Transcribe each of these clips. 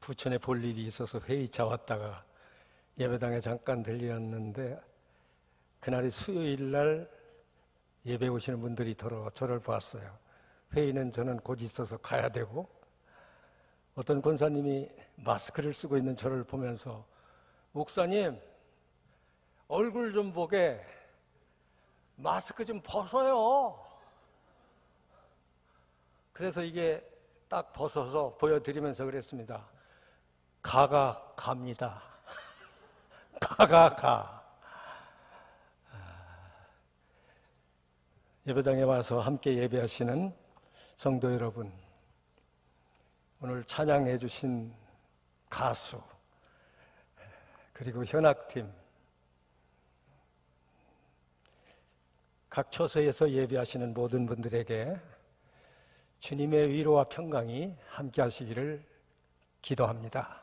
부천에 볼 일이 있어서 회의차 왔다가 예배당에 잠깐 들렸는데 그날이 수요일 날 예배 오시는 분들이 저를 봤어요. 회의는 저는 곧 있어서 가야 되고 어떤 권사님이 마스크를 쓰고 있는 저를 보면서 목사님 얼굴 좀 보게 마스크 좀 벗어요. 그래서 이게 딱 벗어서 보여드리면서 그랬습니다. 가가 갑니다. 가가 가. 예배당에 와서 함께 예배하시는 성도 여러분, 오늘 찬양해 주신 가수 그리고 현악팀, 각 처소에서 예배하시는 모든 분들에게 주님의 위로와 평강이 함께 하시기를 기도합니다.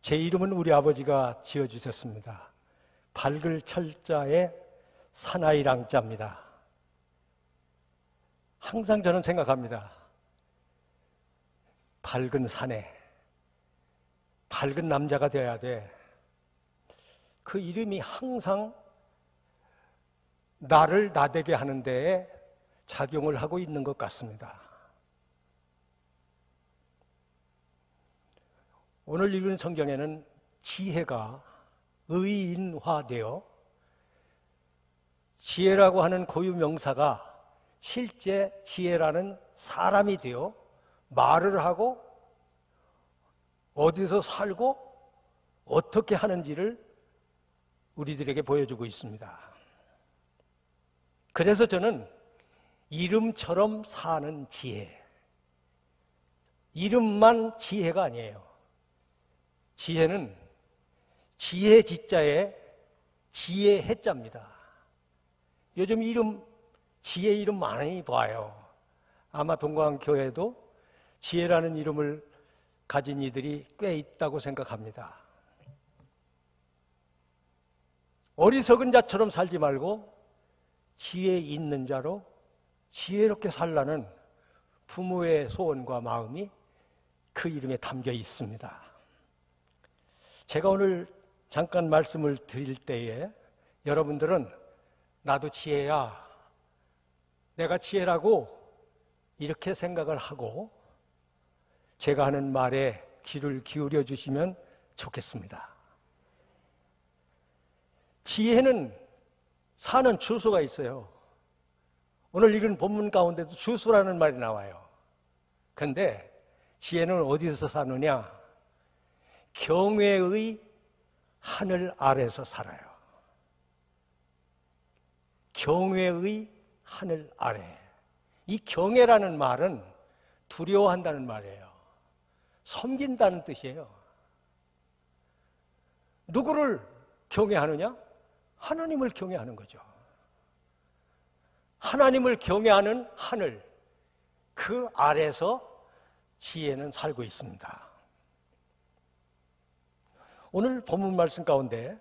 제 이름은 우리 아버지가 지어주셨습니다. 밝을 철자에 사나이랑자입니다. 항상 저는 생각합니다. 밝은 사내, 밝은 남자가 되어야 돼. 그 이름이 항상 나를 나되게 하는 데에 작용을 하고 있는 것 같습니다. 오늘 읽은 성경에는 지혜가 의인화되어 지혜라고 하는 고유 명사가 실제 지혜라는 사람이 되어 말을 하고 어디서 살고 어떻게 하는지를 우리들에게 보여주고 있습니다. 그래서 저는 이름처럼 사는 지혜, 이름만 지혜가 아니에요. 지혜는 지혜 지자에 지혜 해자입니다. 요즘 지혜 이름 많이 봐요. 아마 동광교회도 지혜라는 이름을 가진 이들이 꽤 있다고 생각합니다. 어리석은 자처럼 살지 말고 지혜 있는 자로 지혜롭게 살라는 부모의 소원과 마음이 그 이름에 담겨 있습니다. 제가 오늘 잠깐 말씀을 드릴 때에 여러분들은 나도 지혜야, 내가 지혜라고 이렇게 생각을 하고 제가 하는 말에 귀를 기울여 주시면 좋겠습니다. 지혜는 사는 주소가 있어요. 오늘 읽은 본문 가운데도 주소라는 말이 나와요. 그런데 지혜는 어디서 사느냐? 경외의 하늘 아래서 살아요. 경외의 하늘 아래. 이 경외라는 말은 두려워한다는 말이에요. 섬긴다는 뜻이에요. 누구를 경외하느냐? 하나님을 경외하는 거죠. 하나님을 경외하는 하늘, 그 아래서 지혜는 살고 있습니다. 오늘 본문 말씀 가운데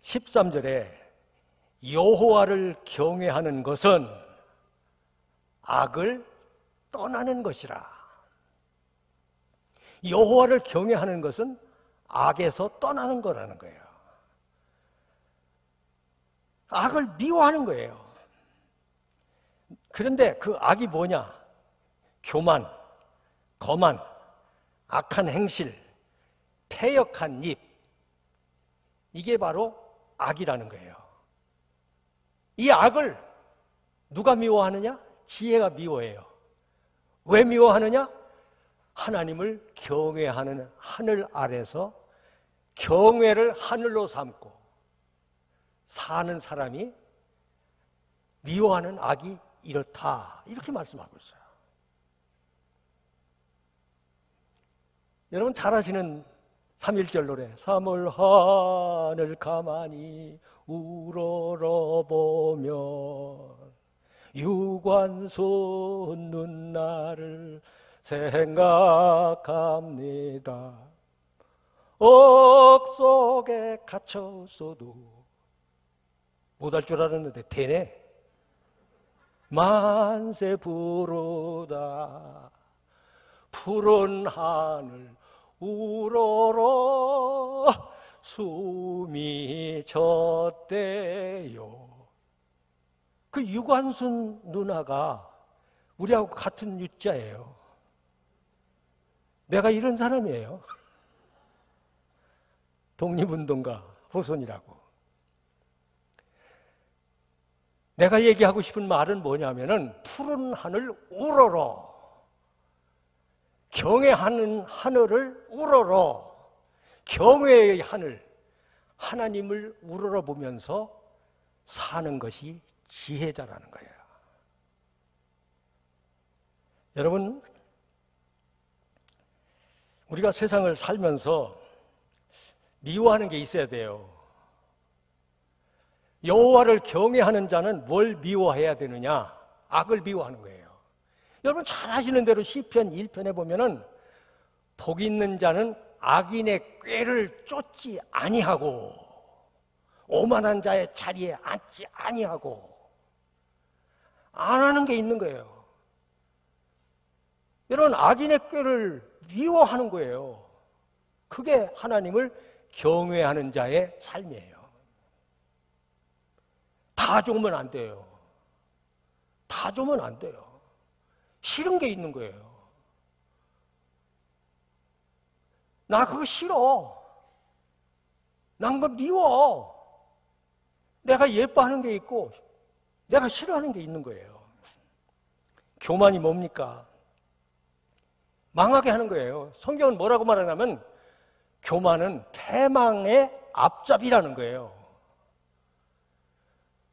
13절에 여호와를 경외하는 것은 악을 떠나는 것이라. 여호와를 경외하는 것은 악에서 떠나는 거라는 거예요. 악을 미워하는 거예요. 그런데 그 악이 뭐냐? 교만, 거만, 악한 행실, 패역한 입, 이게 바로 악이라는 거예요. 이 악을 누가 미워하느냐? 지혜가 미워해요. 왜 미워하느냐? 하나님을 경외하는 하늘 아래서 경외를 하늘로 삼고 사는 사람이 미워하는 악이 이렇다, 이렇게 말씀하고 있어요. 여러분 잘 아시는 3.1절 노래, 3월 하늘 가만히 우러러보면 유관솟는 나를 생각합니다. 억 속에 갇혔어도 못할 줄 알았는데 되네. 만세 부르다 푸른 하늘 우러러 숨이 졌대요. 그 유관순 누나가 우리하고 같은 유자예요. 내가 이런 사람이에요. 독립운동가 후손이라고. 내가 얘기하고 싶은 말은 뭐냐면은 푸른 하늘 우러러, 경외하는 하늘을 우러러, 경외의 하늘, 하나님을 우러러 보면서 사는 것이 지혜자라는 거예요. 여러분, 우리가 세상을 살면서 미워하는 게 있어야 돼요. 여호와를 경외하는 자는 뭘 미워해야 되느냐? 악을 미워하는 거예요. 여러분 잘 아시는 대로 시편 1편에 보면은 복 있는 자는 악인의 꾀를 쫓지 아니하고 오만한 자의 자리에 앉지 아니하고 안 하는 게 있는 거예요. 여러분 악인의 꾀를 미워하는 거예요. 그게 하나님을 경외하는 자의 삶이에요. 다 좋으면 안 돼요. 다 좋으면 안 돼요. 싫은 게 있는 거예요. 나 그거 싫어. 난 그거 미워. 내가 예뻐하는 게 있고 내가 싫어하는 게 있는 거예요. 교만이 뭡니까? 망하게 하는 거예요. 성경은 뭐라고 말하냐면 교만은 패망의 앞잡이라는 거예요.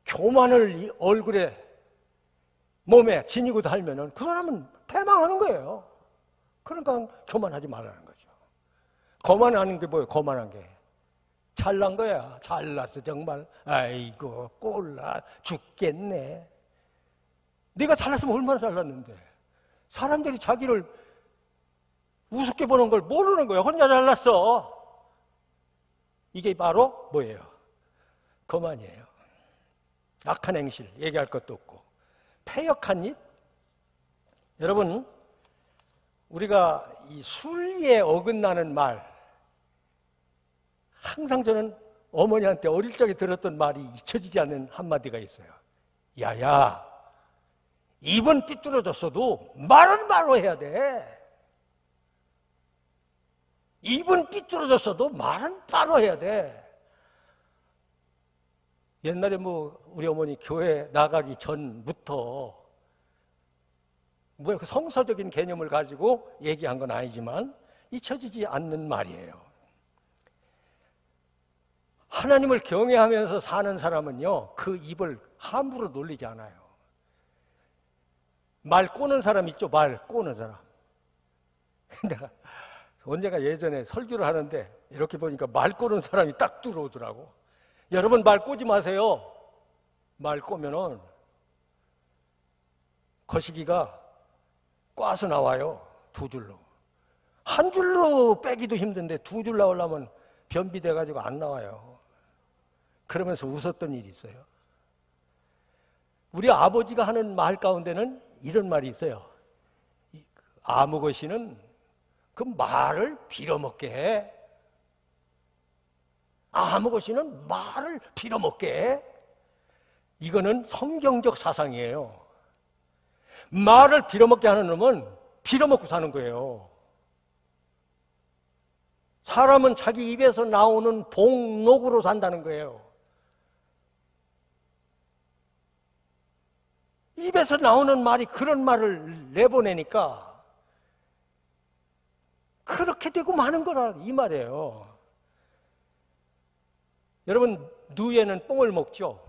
교만을 얼굴에 몸에 지니고 달면은 그 사람은 패망하는 거예요. 그러니까 교만하지 말라는 거죠. 거만하는 게 뭐예요? 거만한 게 잘난 거야. 잘났어 정말. 아이고 꼴라 죽겠네. 네가 잘났으면 얼마나 잘났는데. 사람들이 자기를 우습게 보는 걸 모르는 거예요. 혼자 잘났어. 이게 바로 뭐예요? 거만이에요. 악한 행실, 얘기할 것도 없고 패역한 입. 여러분, 우리가 이 순리에 어긋나는 말, 항상 저는 어머니한테 어릴 적에 들었던 말이 잊혀지지 않는 한마디가 있어요. 야야, 입은 삐뚤어졌어도 말은 바로 해야 돼. 입은 삐뚤어졌어도 말은 바로 해야 돼. 옛날에 우리 어머니 교회 나가기 전부터 그 성서적인 개념을 가지고 얘기한 건 아니지만 잊혀지지 않는 말이에요. 하나님을 경외하면서 사는 사람은요, 그 입을 함부로 놀리지 않아요. 말 꼬는 사람 있죠? 말 꼬는 사람. 내가 언젠가 예전에 설교를 하는데 이렇게 보니까 말 꼬는 사람이 딱 들어오더라고. 여러분 말 꼬지 마세요. 말 꼬면은 거시기가 꽈서 나와요. 두 줄로. 한 줄로 빼기도 힘든데 두 줄 나오려면 변비돼가지고 안 나와요. 그러면서 웃었던 일이 있어요. 우리 아버지가 하는 말 가운데는 이런 말이 있어요. 아무것이는 그 말을 빌어먹게 해. 아무것이는 말을 빌어먹게 해. 이거는 성경적 사상이에요. 말을 빌어먹게 하는 놈은 빌어먹고 사는 거예요. 사람은 자기 입에서 나오는 복록으로 산다는 거예요. 입에서 나오는 말이 그런 말을 내보내니까 그렇게 되고 마는 거라 이 말이에요. 여러분, 누에는 뽕을 먹죠.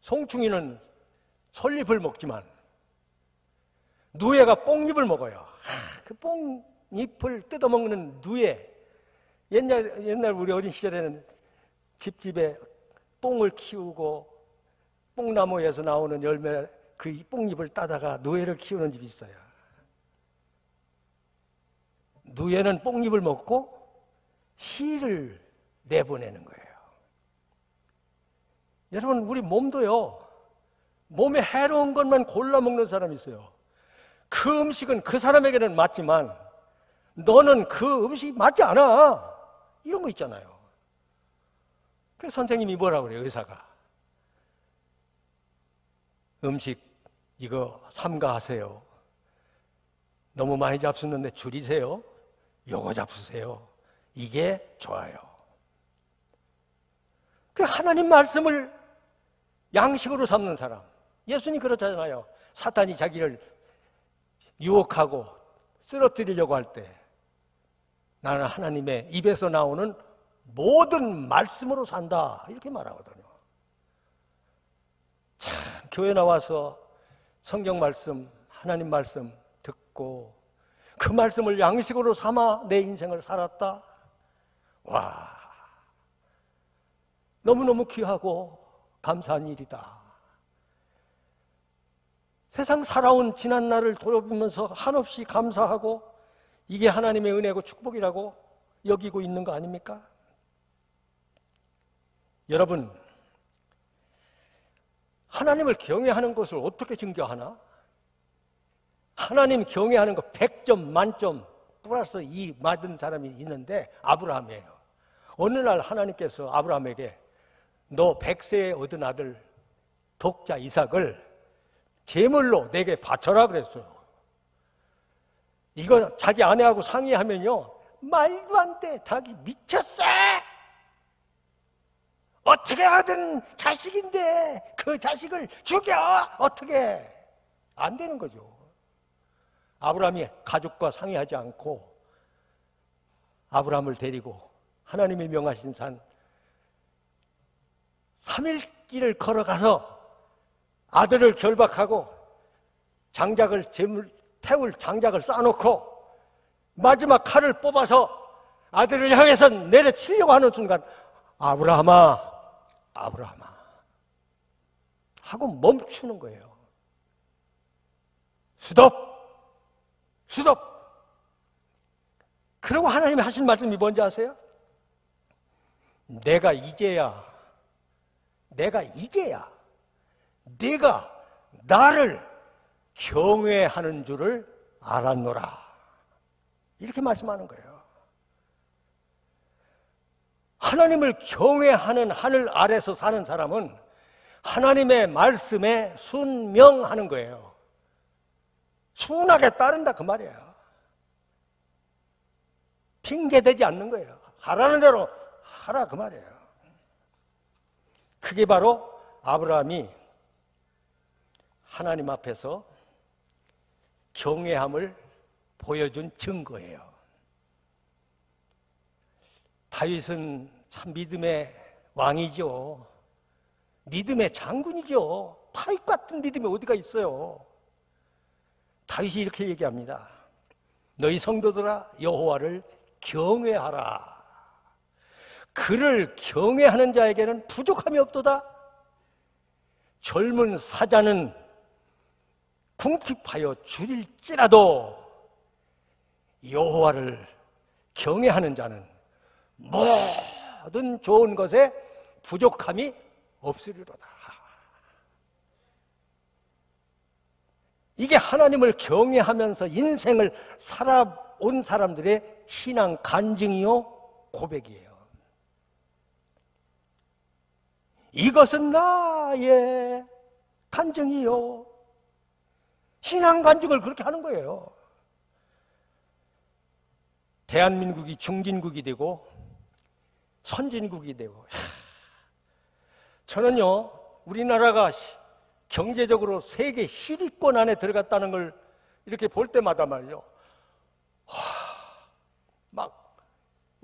송충이는 솔잎을 먹지만 누에가 뽕잎을 먹어요. 그 뽕잎을 뜯어먹는 누에. 옛날 우리 어린 시절에는 집집에 뽕을 키우고 뽕나무에서 나오는 열매 그 뽕잎을 따다가 누에를 키우는 집이 있어요. 누에는 뽕잎을 먹고 씨를 내보내는 거예요. 여러분, 우리 몸도요, 몸에 해로운 것만 골라 먹는 사람이 있어요. 그 음식은 그 사람에게는 맞지만 너는 그 음식이 맞지 않아. 이런 거 있잖아요. 그래서 선생님이 뭐라고 그래요, 의사가? 음식 이거 삼가하세요. 너무 많이 잡수는데 줄이세요. 요거 잡수세요. 이게 좋아요. 그 하나님 말씀을 양식으로 삼는 사람. 예수님 그렇잖아요. 사탄이 자기를 유혹하고 쓰러뜨리려고 할 때 나는 하나님의 입에서 나오는 모든 말씀으로 산다 이렇게 말하거든요. 참 교회 나와서 성경 말씀, 하나님 말씀 듣고 그 말씀을 양식으로 삼아 내 인생을 살았다. 와, 너무너무 귀하고 감사한 일이다. 세상 살아온 지난 날을 돌아보면서 한없이 감사하고 이게 하나님의 은혜고 축복이라고 여기고 있는 거 아닙니까? 여러분, 하나님을 경외하는 것을 어떻게 증거하나? 하나님 경외하는 거 100점 만점 플러스 2 맞은 사람이 있는데 아브라함이에요. 어느 날 하나님께서 아브라함에게 너 100세에 얻은 아들 독자 이삭을 제물로 내게 바쳐라 그랬어요. 이거 자기 아내하고 상의하면요 말도 안 돼. 자기 미쳤어. 어떻게 하든 자식인데 그 자식을 죽여. 어떻게 안 되는 거죠. 아브라함이 가족과 상의하지 않고 아브라함을 데리고 하나님이 명하신 산 3일 길을 걸어가서 아들을 결박하고 장작을 태울 장작을 쌓아놓고 마지막 칼을 뽑아서 아들을 향해서 내려치려고 하는 순간 아브라함아, 아브라함아 하고 멈추는 거예요. 스톱! 스톱! 그리고 하나님이 하신 말씀이 뭔지 아세요? 내가 이제야 네가 나를 경외하는 줄을 알았노라. 이렇게 말씀하는 거예요. 하나님을 경외하는 하늘 아래서 사는 사람은 하나님의 말씀에 순명하는 거예요. 순하게 따른다 그 말이에요. 핑계대지 않는 거예요. 하라는 대로 하라 그 말이에요. 그게 바로 아브라함이 하나님 앞에서 경외함을 보여준 증거예요. 다윗은 참 믿음의 왕이죠. 믿음의 장군이죠. 다윗 같은 믿음이 어디가 있어요. 다윗이 이렇게 얘기합니다. 너희 성도들아 여호와를 경외하라. 그를 경외하는 자에게는 부족함이 없도다. 젊은 사자는 궁핍하여 줄일지라도 여호와를 경외하는 자는 모든 좋은 것에 부족함이 없으리로다. 이게 하나님을 경외하면서 인생을 살아온 사람들의 신앙 간증이요 고백이에요. 이것은 나의 간증이요. 신앙 간증을 그렇게 하는 거예요. 대한민국이 중진국이 되고 선진국이 되고 저는요 우리나라가 경제적으로 세계 10위권 안에 들어갔다는 걸 이렇게 볼 때마다 말이요 막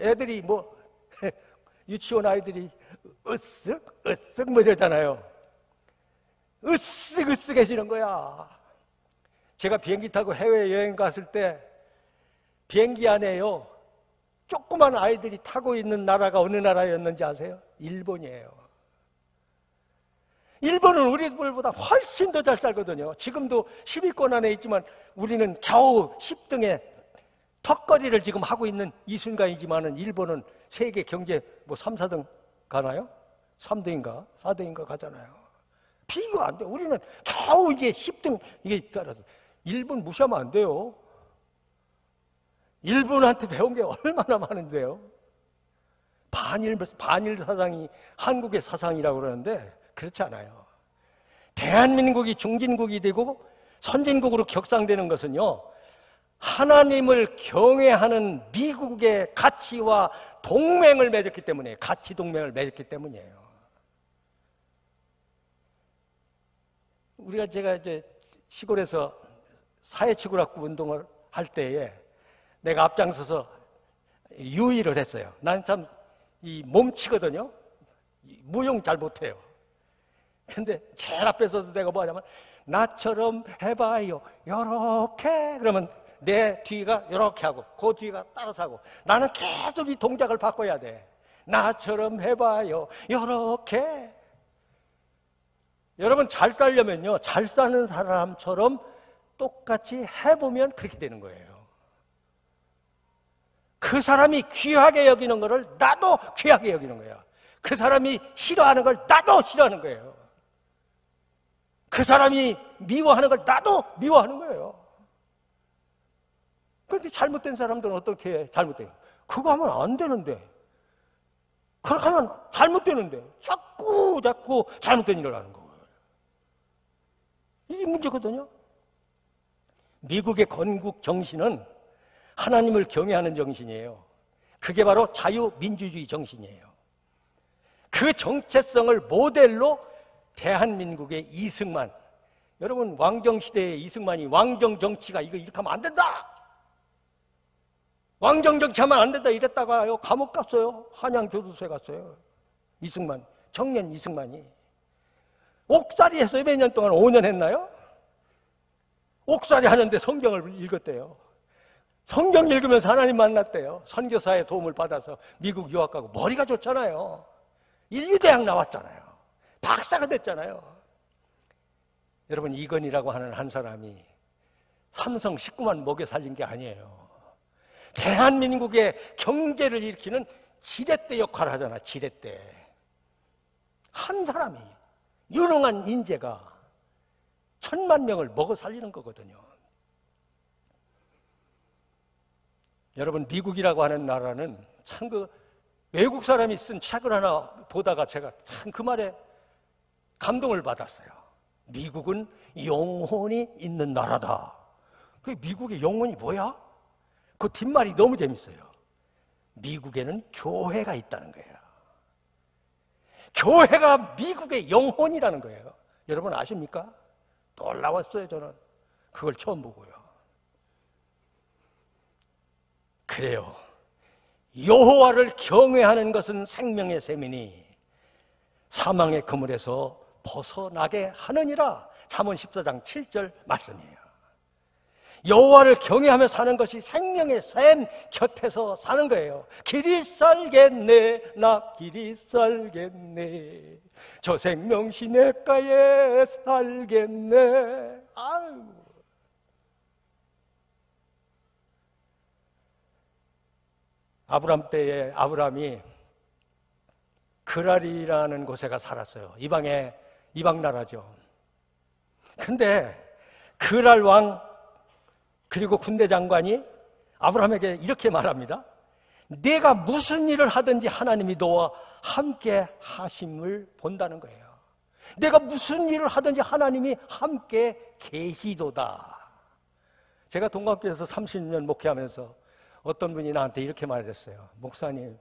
애들이 뭐 유치원 아이들이 으쓱 뭐 이러잖아요. 으쓱해지는 거야. 제가 비행기 타고 해외여행 갔을 때 비행기 안에요 조그만 아이들이 타고 있는 나라가 어느 나라였는지 아세요? 일본이에요. 일본은 우리들보다 훨씬 더 잘 살거든요. 지금도 10위권 안에 있지만 우리는 겨우 10등에 턱걸이를 지금 하고 있는 이 순간이지만은 일본은 세계 경제 뭐 3, 4등 가나요? 3등인가 4등인가 가잖아요. 비교가 안 돼. 우리는 겨우 이제 10등 이게 따라서 일본 무시하면 안 돼요. 일본한테 배운 게 얼마나 많은데요. 반일 사상이 한국의 사상이라고 그러는데 그렇지 않아요. 대한민국이 중진국이 되고 선진국으로 격상되는 것은요, 하나님을 경외하는 미국의 가치와 동맹을 맺었기 때문에, 가치 동맹을 맺었기 때문이에요. 제가 이제 시골에서 사회치구락부 운동을 할 때에 내가 앞장서서 유의를 했어요. 난 참 이 몸치거든요. 무용 잘 못해요. 근데 제일 앞에서도 내가 뭐 하냐면, 나처럼 해봐요, 요렇게. 그러면 내 뒤가 요렇게 하고 그 뒤가 따라서 하고, 나는 계속 이 동작을 바꿔야 돼. 나처럼 해봐요, 요렇게. 여러분, 잘 살려면요, 잘 사는 사람처럼 똑같이 해보면 그렇게 되는 거예요. 그 사람이 귀하게 여기는 거를 나도 귀하게 여기는 거예요. 그 사람이 싫어하는 걸 나도 싫어하는 거예요. 그 사람이 미워하는 걸 나도 미워하는 거예요. 그런데 잘못된 사람들은 어떻게 해? 잘못된 거. 그거 하면 안 되는데, 그렇게 하면 잘못되는데 자꾸 잘못된 일을 하는 거예요. 이게 문제거든요. 미국의 건국 정신은 하나님을 경외하는 정신이에요. 그게 바로 자유민주주의 정신이에요. 그 정체성을 모델로 대한민국의 이승만, 여러분 왕정시대의 이승만이 왕정 정치가 이렇게 하면 안 된다, 왕정 정치하면 안 된다 이랬다가요 감옥 갔어요. 한양교도소에 갔어요. 이승만, 청년 이승만이 옥살이 했어요. 몇 년 동안, 5년 했나요? 옥살이 하는데 성경을 읽었대요. 성경 읽으면서 하나님 만났대요. 선교사의 도움을 받아서 미국 유학 가고, 머리가 좋잖아요. 인류대학 나왔잖아요. 박사가 됐잖아요. 여러분, 이건희라고 하는 한 사람이 삼성 식구만 먹여 살린 게 아니에요. 대한민국의 경제를 일으키는 지렛대 역할을 하잖아. 지렛대. 한 사람이, 유능한 인재가 1000만 명을 먹어 살리는 거거든요. 여러분, 미국이라고 하는 나라는 참 외국 사람이 쓴 책을 하나 보다가 제가 참 그 말에 감동을 받았어요. 미국은 영혼이 있는 나라다. 그 미국의 영혼이 뭐야? 그 뒷말이 너무 재밌어요. 미국에는 교회가 있다는 거예요. 교회가 미국의 영혼이라는 거예요. 여러분 아십니까? 놀라웠어요. 저는 그걸 처음 보고요. 그래요. 여호와를 경외하는 것은 생명의 셈이니 사망의 그물에서 벗어나게 하느니라. 잠언 14장 7절 말씀이에요. 여호와를 경외하며 사는 것이 생명의 샘 곁에서 사는 거예요. 길이 살겠네, 나 길이 살겠네, 저 생명 시냇가에 살겠네. 아유. 아브람 때에 아브람이 그랄이라는 곳에 가 살았어요. 이방 나라죠. 근데 그랄 왕 그리고 군대 장관이 아브람에게 이렇게 말합니다. 내가 무슨 일을 하든지 하나님이 너와 함께 하심을 본다는 거예요. 내가 무슨 일을 하든지 하나님이 함께 계시도다. 제가 동학교에서 30년 목회하면서 어떤 분이 나한테 이렇게 말했어요. 목사님,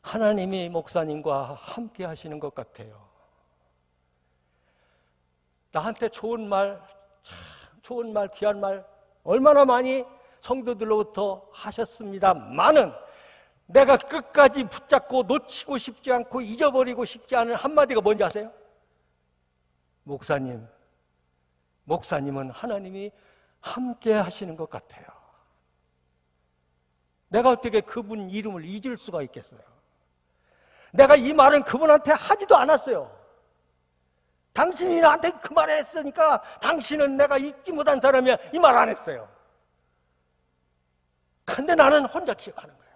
하나님이 목사님과 함께 하시는 것 같아요. 나한테 좋은 말, 귀한 말 얼마나 많이 성도들로부터 하셨습니다만은 내가 끝까지 붙잡고 놓치고 싶지 않고 잊어버리고 싶지 않은 한마디가 뭔지 아세요? 목사님은 하나님이 함께 하시는 것 같아요. 내가 어떻게 그분 이름을 잊을 수가 있겠어요? 내가 이 말은 그분한테 하지도 않았어요. 당신이 나한테 그 말을 했으니까 당신은 내가 잊지 못한 사람이야, 이 말 안 했어요. 근데 나는 혼자 기억하는 거예요.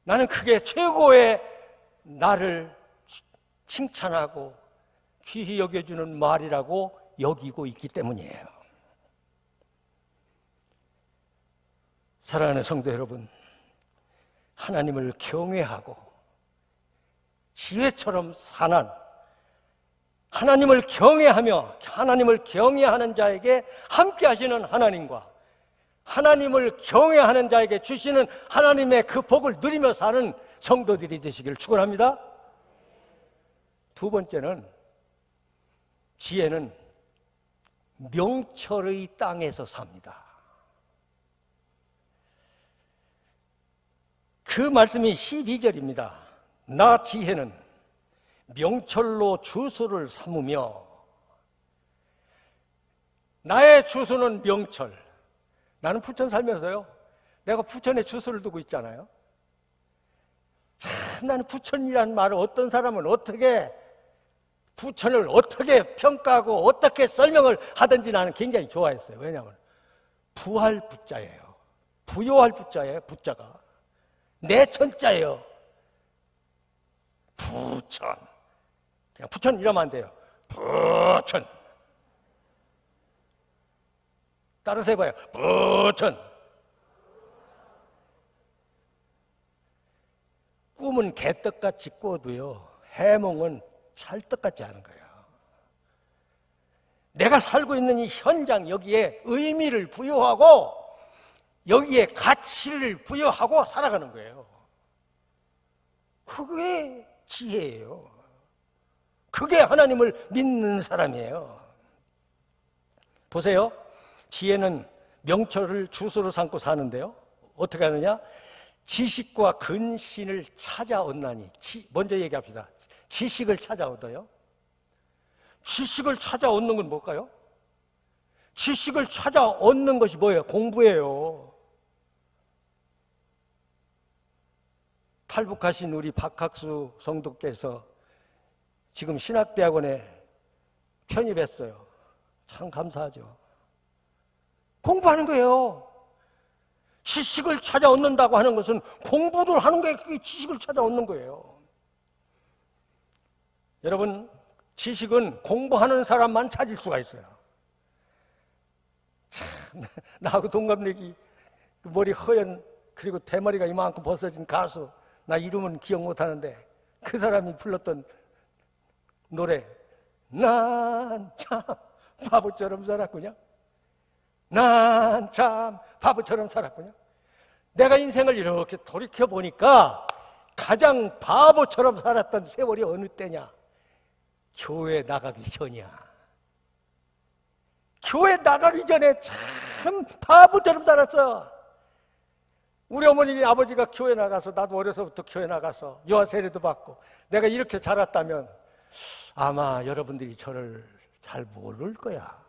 나는 그게 최고의 나를 칭찬하고 귀히 여겨주는 말이라고 여기고 있기 때문이에요. 사랑하는 성도 여러분, 하나님을 경외하고 지혜처럼 사는, 하나님을 경외하며 하나님을 경외하는 자에게 함께 하시는 하나님과 하나님을 경외하는 자에게 주시는 하나님의 그 복을 누리며 사는 성도들이 되시기를 축원합니다. 두 번째는, 지혜는 명철의 땅에서 삽니다. 그 말씀이 12절입니다. 나 지혜는 명철로 주소를 삼으며, 나의 주소는 명철. 나는 부천 살면서요, 내가 부천에 주소를 두고 있잖아요. 참, 나는 부천이라는 말을 어떤 사람은 어떻게, 부천을 어떻게 평가하고 어떻게 설명을 하든지 나는 굉장히 좋아했어요. 왜냐하면 부할 부자예요. 부요할 부자예요. 부자가 내천자예요. 부천. 그냥 부천 이러면 안 돼요. 부천. 따라서 해봐요. 부천. 꿈은 개떡같이 꿔도요, 해몽은 찰떡같지 않은 거예요. 내가 살고 있는 이 현장, 여기에 의미를 부여하고 여기에 가치를 부여하고 살아가는 거예요. 그게 지혜예요. 그게 하나님을 믿는 사람이에요. 보세요. 지혜는 명철을 주소로 삼고 사는데요, 어떻게 하느냐? 지식과 근신을 찾아 얻나니. 먼저 얘기합시다. 지식을 찾아 얻어요. 지식을 찾아 얻는 건 뭘까요? 지식을 찾아 얻는 것이 뭐예요? 공부예요. 탈북하신 우리 박학수 성도께서 지금 신학대학원에 편입했어요. 참 감사하죠. 공부하는 거예요. 지식을 찾아 얻는다고 하는 것은 공부를 하는 게 그게 지식을 찾아 얻는 거예요. 여러분, 지식은 공부하는 사람만 찾을 수가 있어요. 참, 나하고 동갑내기, 머리 허연, 그리고 대머리가 이만큼 벗어진 가수, 나 이름은 기억 못하는데 그 사람이 불렀던 노래, 난 참 바보처럼 살았구냐. 난 참 바보처럼 살았구냐. 내가 인생을 이렇게 돌이켜보니까 가장 바보처럼 살았던 세월이 어느 때냐? 교회 나가기 전이야. 교회 나가기 전에 참 바보처럼 살았어. 우리 어머니 아버지가 교회 나가서, 나도 어려서부터 교회 나가서 유아 세례도 받고 내가 이렇게 자랐다면 아마 여러분들이 저를 잘 모를 거야.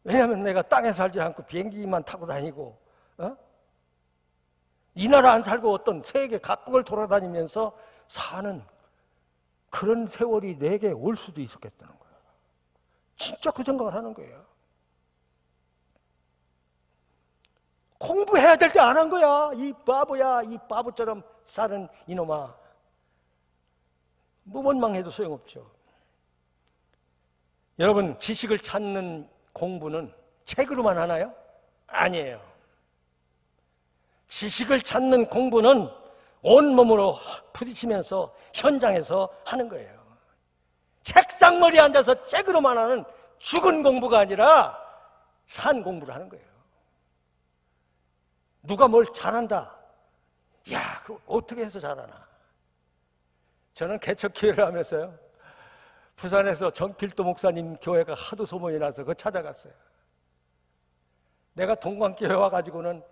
왜냐하면 내가 땅에 살지 않고 비행기만 타고 다니고, 이 나라 안 살고 어떤 세계 각국을 돌아다니면서 사는 그런 세월이 내게 올 수도 있었겠다는 거예요. 진짜 그 생각을 하는 거예요. 공부해야 될 때 안 한 거야. 이 바보야, 이 바보처럼 사는 이놈아. 무번망해도 소용없죠. 여러분, 지식을 찾는 공부는 책으로만 하나요? 아니에요. 지식을 찾는 공부는 온몸으로 부딪히면서 현장에서 하는 거예요. 책상머리에 앉아서 책으로만 하는 죽은 공부가 아니라 산 공부를 하는 거예요. 누가 뭘 잘한다. 야, 그거 어떻게 해서 잘하나. 저는 개척교회를 하면서요, 부산에서 정필도 목사님 교회가 하도 소문이 나서 그거 찾아갔어요. 내가 동광교회 와가지고는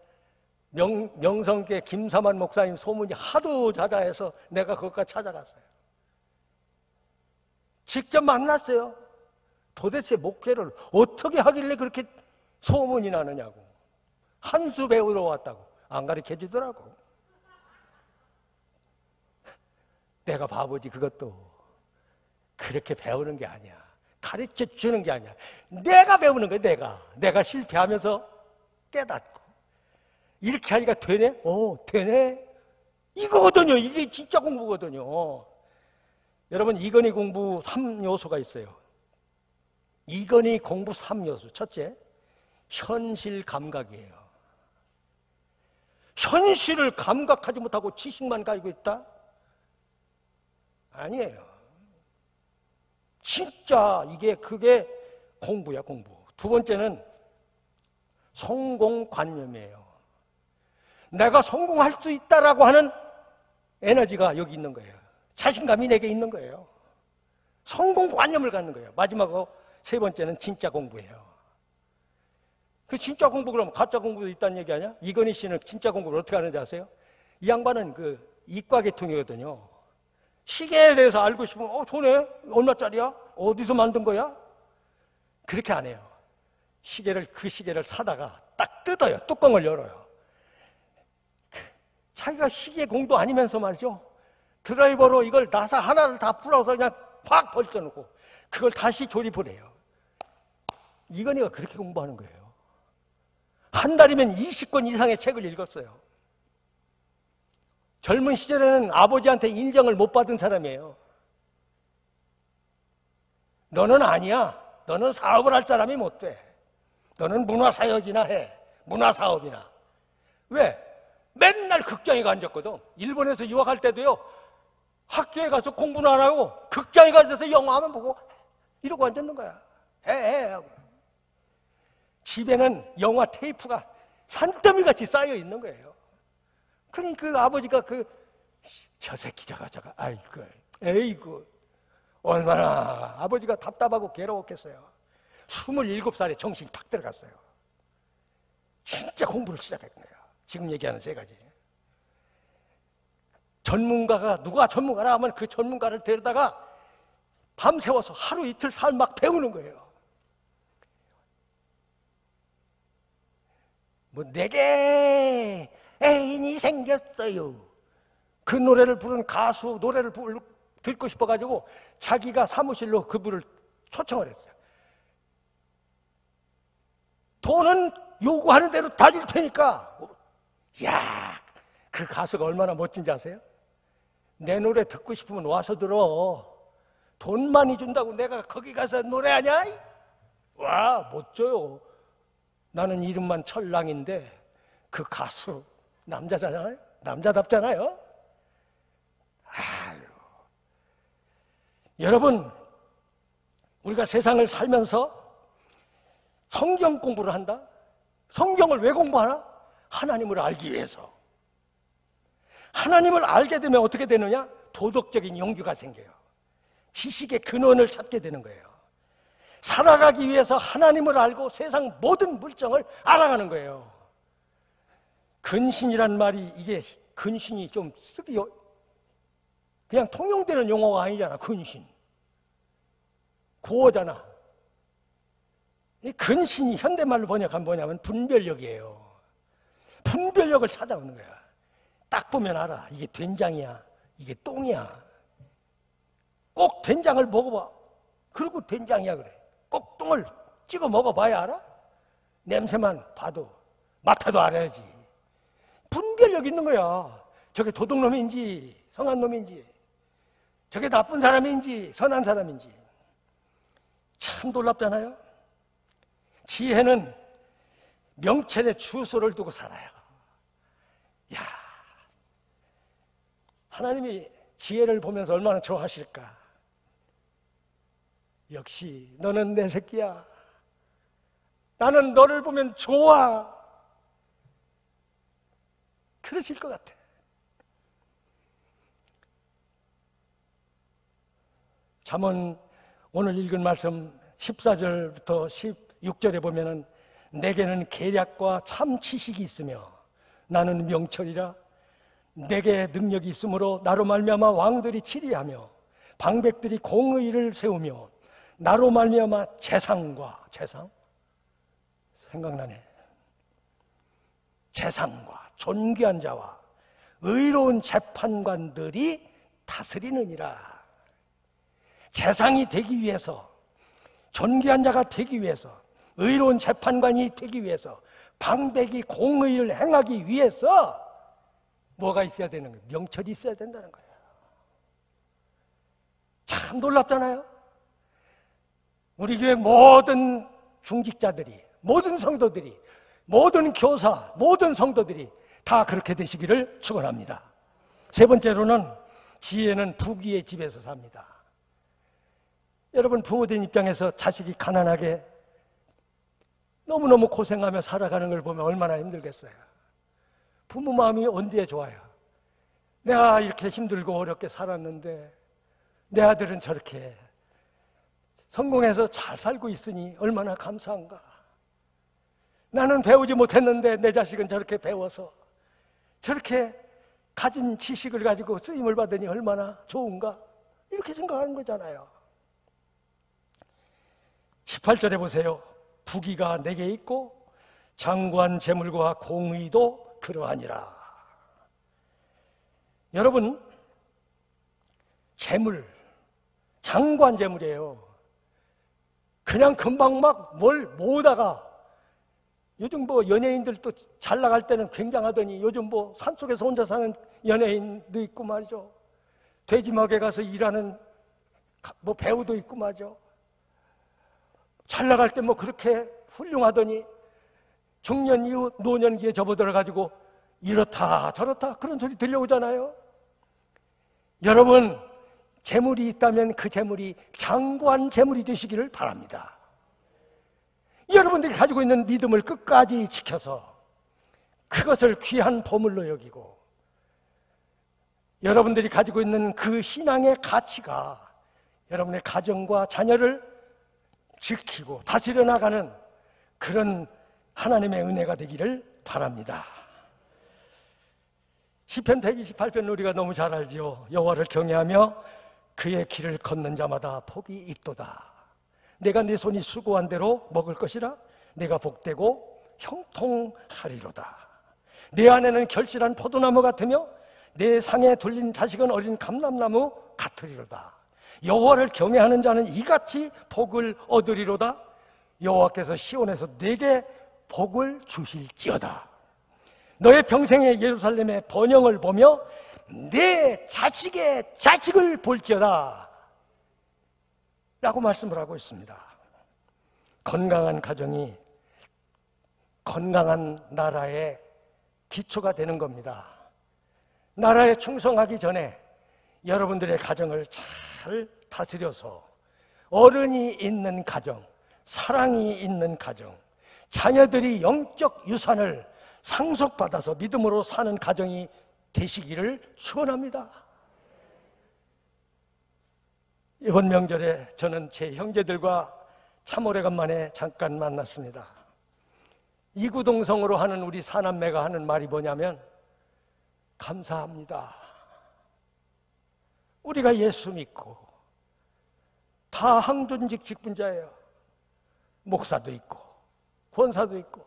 명성계 김사만 목사님 소문이 하도 자자해서 내가 그것까지 찾아갔어요. 직접 만났어요. 도대체 목회를 어떻게 하길래 그렇게 소문이 나느냐고. 한 수 배우러 왔다고 안 가르쳐 주더라고. 내가 바보지. 그것도 그렇게 배우는 게 아니야. 가르쳐 주는 게 아니야. 내가 배우는 거야. 내가 실패하면서 깨닫고 이렇게 하니까 되네? 되네? 이거거든요. 이게 진짜 공부거든요. 여러분, 이건희 공부 3요소가 있어요. 이건희 공부 3요소. 첫째, 현실 감각이에요. 현실을 감각하지 못하고 지식만 가지고 있다? 아니에요. 진짜 그게 공부야, 공부. 두 번째는 성공관념이에요. 내가 성공할 수 있다라고 하는 에너지가 여기 있는 거예요. 자신감이 내게 있는 거예요. 성공관념을 갖는 거예요. 마지막으로 세 번째는 진짜 공부예요. 그 진짜 공부 그러면 가짜 공부도 있다는 얘기 아니야? 이건희 씨는 진짜 공부를 어떻게 하는지 아세요? 이 양반은 그 이과 계통이거든요. 시계에 대해서 알고 싶으면 좋네? 얼마짜리야? 어디서 만든 거야? 그렇게 안 해요. 그 시계를 사다가 딱 뜯어요. 뚜껑을 열어요. 자기가 시계 공도 아니면서 말이죠. 드라이버로 이걸 나사 하나를 다 풀어서 그냥 확 벌려놓고 그걸 다시 조립을 해요. 이건희가 그렇게 공부하는 거예요. 한 달이면 20권 이상의 책을 읽었어요. 젊은 시절에는 아버지한테 인정을 못 받은 사람이에요. 너는 아니야. 너는 사업을 할 사람이 못 돼. 너는 문화사역이나 해. 문화사업이나. 왜? 맨날 극장에 앉았거든. 일본에서 유학할 때도요. 학교에 가서 공부는 안 하고 극장에 가서 영화만 보고 이러고 앉았는 거야. 해 하고. 집에는 영화 테이프가 산더미같이 쌓여 있는 거예요. 그러니 그 아버지가 저 새끼 저가 에이구 얼마나 아버지가 답답하고 괴로웠겠어요. 27살에 정신이 탁 들어갔어요. 진짜 공부를 시작했거든요. 지금 얘기하는 세 가지. 전문가가 누가 전문가라 하면 그 전문가를 데려다가 밤새워서 하루 이틀 살 막 배우는 거예요. 내게 애인이 생겼어요. 그 노래를 부른 가수 노래를 듣고 싶어가지고 자기가 사무실로 그분을 초청을 했어요. 돈은 요구하는 대로 다 줄 테니까. 야, 그 가수가 얼마나 멋진지 아세요? 내 노래 듣고 싶으면 와서 들어. 돈 많이 준다고 내가 거기 가서 노래하냐? 와, 멋져요. 나는 이름만 철랑인데 그 가수 남자잖아요? 남자답잖아요? 아유. 여러분, 우리가 세상을 살면서 성경 공부를 한다? 성경을 왜 공부하나? 하나님을 알기 위해서. 하나님을 알게 되면 어떻게 되느냐? 도덕적인 용기가 생겨요. 지식의 근원을 찾게 되는 거예요. 살아가기 위해서 하나님을 알고 세상 모든 물정을 알아가는 거예요. 근신이란 말이 이게 근신이 좀 쓰기 그냥 통용되는 용어가 아니잖아. 근신 고어잖아. 이 근신이 현대말로 번역하면 뭐냐면 분별력이에요. 분별력을 찾아오는 거야. 딱 보면 알아. 이게 된장이야. 이게 똥이야. 꼭 된장을 먹어봐. 그리고 된장이야 그래. 꼭 똥을 찍어 먹어봐야 알아? 냄새만 봐도 맡아도 알아야지. 분별력 있는 거야. 저게 도둑놈인지 성한 놈인지 저게 나쁜 사람인지 선한 사람인지. 참 놀랍잖아요. 지혜는 명찰의 주소를 두고 살아요. 야, 하나님이 지혜를 보면서 얼마나 좋아하실까. 역시 너는 내 새끼야. 나는 너를 보면 좋아. 그러실 것 같아. 잠언 오늘 읽은 말씀 14절부터 16절에 보면은 내게는 계략과 참 지식이 있으며 나는 명철이라. 내게 능력이 있으므로 나로 말미암아 왕들이 치리하며 방백들이 공의를 세우며 나로 말미암아 재상과 재상 생각나네. 재상과 존귀한 자와 의로운 재판관들이 다스리느니라. 재상이 되기 위해서, 존귀한 자가 되기 위해서, 의로운 재판관이 되기 위해서 방백이 공의를 행하기 위해서 뭐가 있어야 되는 거예요? 명철이 있어야 된다는 거예요. 참 놀랍잖아요. 우리 교회 모든 중직자들이, 모든 성도들이, 모든 교사, 모든 성도들이 다 그렇게 되시기를 축원합니다. 세 번째로는 지혜는 부귀의 집에서 삽니다. 여러분, 부모된 입장에서 자식이 가난하게 너무너무 고생하며 살아가는 걸 보면 얼마나 힘들겠어요. 부모 마음이 언제 좋아요? 내가 이렇게 힘들고 어렵게 살았는데 내 아들은 저렇게 성공해서 잘 살고 있으니 얼마나 감사한가. 나는 배우지 못했는데 내 자식은 저렇게 배워서 저렇게 가진 지식을 가지고 쓰임을 받으니 얼마나 좋은가. 이렇게 생각하는 거잖아요. 18절에 보세요. 부귀가 내게 있고 장구한 재물과 공의도 그러하니라. 여러분, 재물, 장구한 재물이에요. 그냥 금방 막 뭘 모으다가, 요즘 뭐 연예인들도 잘 나갈 때는 굉장하더니 요즘 뭐 산속에서 혼자 사는 연예인도 있고 말이죠. 돼지막에 가서 일하는 뭐 배우도 있고 말이죠. 잘 나갈 때 뭐 그렇게 훌륭하더니 중년 이후 노년기에 접어들어가지고 이렇다 저렇다 그런 소리 들려오잖아요. 여러분, 재물이 있다면 그 재물이 장구한 재물이 되시기를 바랍니다. 여러분들이 가지고 있는 믿음을 끝까지 지켜서 그것을 귀한 보물로 여기고, 여러분들이 가지고 있는 그 신앙의 가치가 여러분의 가정과 자녀를 지키고 다스려 나가는 그런 하나님의 은혜가 되기를 바랍니다. 시편 128편 우리가 너무 잘 알지요. 여호와를 경외하며 그의 길을 걷는 자마다 복이 있도다. 내가 네 손이 수고한 대로 먹을 것이라. 내가 복되고 형통하리로다. 내 안에는 결실한 포도나무 같으며 내 상에 둘린 자식은 어린 감람나무 같으리로다. 여호와를 경외하는 자는 이같이 복을 얻으리로다. 여호와께서 시온에서 내게 복을 주실지어다. 너의 평생의 예루살렘의 번영을 보며 내 자식의 자식을 볼지어다 라고 말씀을 하고 있습니다. 건강한 가정이 건강한 나라의 기초가 되는 겁니다. 나라에 충성하기 전에 여러분들의 가정을 잘 다스려서 어른이 있는 가정, 사랑이 있는 가정, 자녀들이 영적 유산을 상속받아서 믿음으로 사는 가정이 되시기를 축원합니다. 이번 명절에 저는 제 형제들과 참 오래간만에 잠깐 만났습니다. 이구동성으로 하는 우리 사남매가 하는 말이 뭐냐면, 감사합니다. 우리가 예수 믿고 다 항존직 직분자예요. 목사도 있고 권사도 있고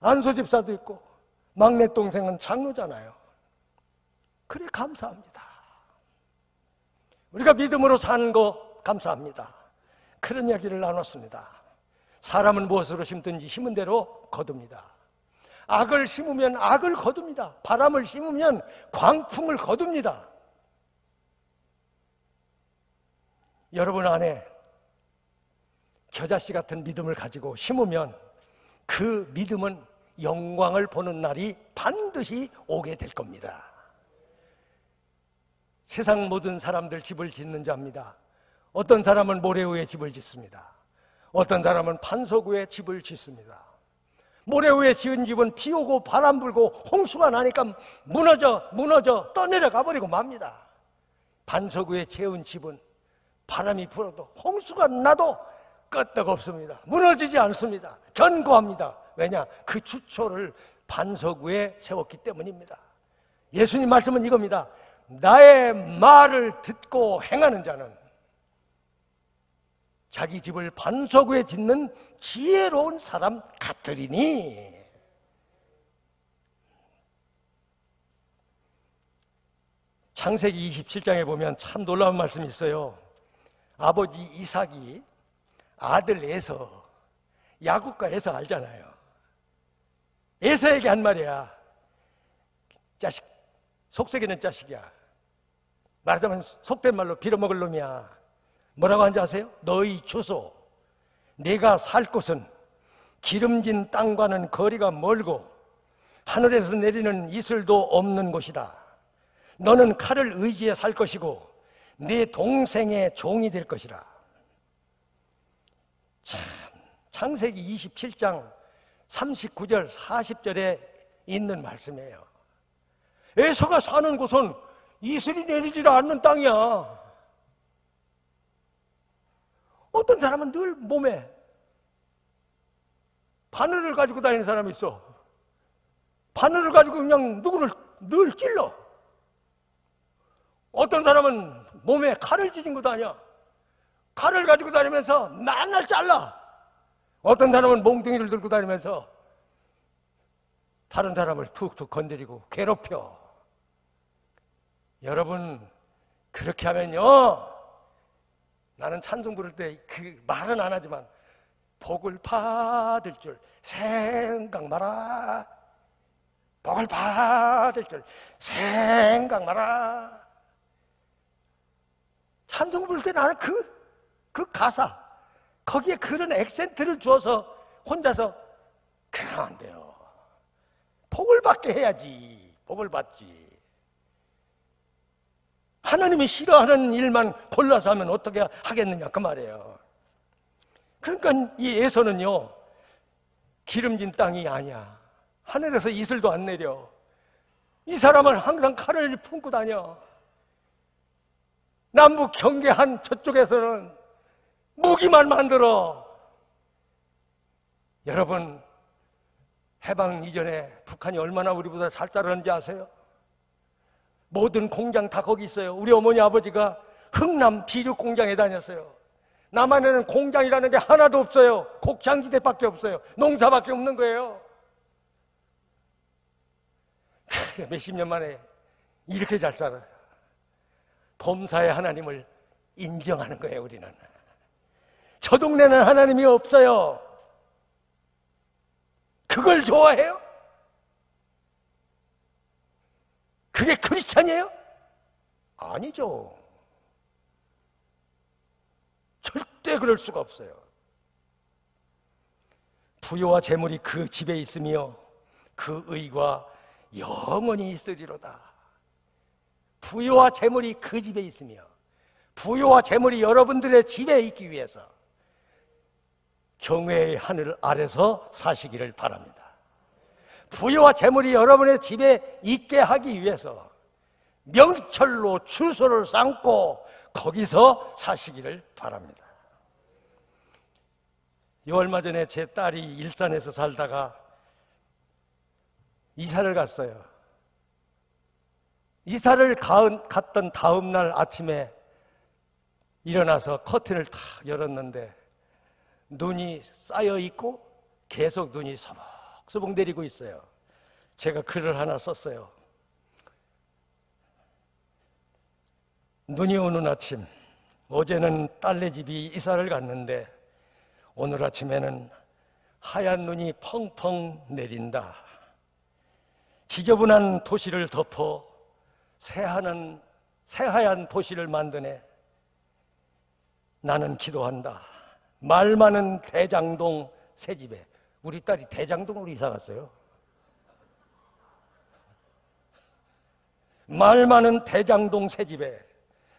안소집사도 있고 막내 동생은 장로잖아요. 그래 감사합니다. 우리가 믿음으로 사는 거 감사합니다. 그런 이야기를 나눴습니다. 사람은 무엇으로 심든지 심은 대로 거둡니다. 악을 심으면 악을 거둡니다. 바람을 심으면 광풍을 거둡니다. 여러분 안에 겨자씨 같은 믿음을 가지고 심으면 그 믿음은 영광을 보는 날이 반드시 오게 될 겁니다. 세상 모든 사람들 집을 짓는 자입니다. 어떤 사람은 모래 위에 집을 짓습니다. 어떤 사람은 반석 위에 집을 짓습니다. 모래 위에 지은 집은 비 오고 바람 불고 홍수가 나니까 무너져 떠내려가 버리고 맙니다. 반석 위에 지은 집은 바람이 불어도 홍수가 나도 끄떡없습니다. 무너지지 않습니다. 견고합니다. 왜냐? 그 주초를 반석 위에 세웠기 때문입니다. 예수님 말씀은 이겁니다. 나의 말을 듣고 행하는 자는 자기 집을 반석 위에 짓는 지혜로운 사람 같으리니. 창세기 27장에 보면 참 놀라운 말씀이 있어요. 아버지 이삭이 아들 에서, 야곱과 에서 알잖아요. 에서에게 한 말이야. 자식, 속썩이는 자식이야. 말하자면 속된 말로 빌어먹을 놈이야. 뭐라고 하는지 아세요? 너희 주소, 네가 살 곳은 기름진 땅과는 거리가 멀고 하늘에서 내리는 이슬도 없는 곳이다. 너는 칼을 의지해 살 것이고 네 동생의 종이 될 것이라. 참, 창세기 27장 39절 40절에 있는 말씀이에요. 에서가 사는 곳은 이슬이 내리지 않는 땅이야. 어떤 사람은 늘 몸에 바늘을 가지고 다니는 사람이 있어. 바늘을 가지고 그냥 누구를 늘 찔러. 어떤 사람은 몸에 칼을 쥐진 것도 아니야. 칼을 가지고 다니면서 맨날 잘라. 어떤 사람은 몽둥이를 들고 다니면서 다른 사람을 툭툭 건드리고 괴롭혀. 여러분, 그렇게 하면요, 나는 찬송 부를 때 그 말은 안 하지만 복을 받을 줄 생각 마라. 복을 받을 줄 생각 마라. 찬송 부를 때 나는 그 가사, 거기에 그런 액센트를 주어서 혼자서 그러면 안 돼요. 복을 받게 해야지. 복을 받지. 하나님이 싫어하는 일만 골라서 하면 어떻게 하겠느냐 그 말이에요. 그러니까 이 에서는요, 기름진 땅이 아니야. 하늘에서 이슬도 안 내려. 이 사람은 항상 칼을 품고 다녀. 남북 경계한 저쪽에서는 무기만 만들어. 여러분, 해방 이전에 북한이 얼마나 우리보다 잘 자랐는지 아세요? 모든 공장 다 거기 있어요. 우리 어머니 아버지가 흥남 비료 공장에 다녔어요. 남한에는 공장이라는 게 하나도 없어요. 곡창지대밖에 없어요. 농사밖에 없는 거예요. 몇십 년 만에 이렇게 잘 살아요. 범사의 하나님을 인정하는 거예요, 우리는. 저 동네는 하나님이 없어요. 그걸 좋아해요? 그게 크리스찬이에요? 아니죠. 절대 그럴 수가 없어요. 부요와 재물이 그 집에 있으며 그 의가 영원히 있으리로다. 부요와 재물이 그 집에 있으며 부요와 재물이 여러분들의 집에 있기 위해서 경외의 하늘 아래서 사시기를 바랍니다. 부요와 재물이 여러분의 집에 있게 하기 위해서 명철로 주소를 쌓고 거기서 사시기를 바랍니다. 얼마 전에 제 딸이 일산에서 살다가 이사를 갔어요. 이사를 갔던 다음 날 아침에 일어나서 커튼을 탁 열었는데 눈이 쌓여 있고 계속 눈이 서벅서벅 내리고 있어요. 제가 글을 하나 썼어요. 눈이 오는 아침, 어제는 딸네 집이 이사를 갔는데 오늘 아침에는 하얀 눈이 펑펑 내린다. 지저분한 도시를 덮어 새하얀 도시를 만드네. 나는 기도한다. 말 많은 대장동 새집에. 우리 딸이 대장동으로 이사 갔어요. 말 많은 대장동 새집에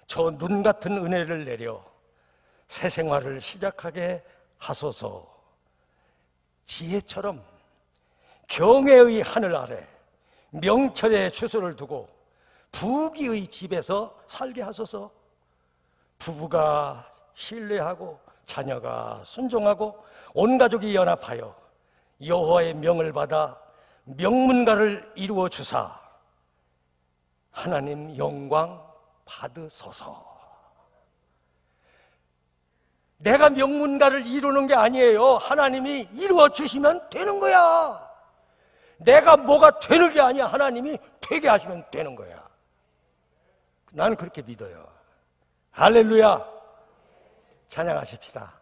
저 눈 같은 은혜를 내려 새 생활을 시작하게 하소서. 지혜처럼 경외의 하늘 아래 명철의 주소를 두고 부귀의 집에서 살게 하소서. 부부가 신뢰하고 자녀가 순종하고 온 가족이 연합하여 여호와의 명을 받아 명문가를 이루어 주사 하나님 영광 받으소서. 내가 명문가를 이루는 게 아니에요. 하나님이 이루어 주시면 되는 거야. 내가 뭐가 되는 게 아니야. 하나님이 되게 하시면 되는 거야. 나는 그렇게 믿어요. 할렐루야. 찬양하십시다.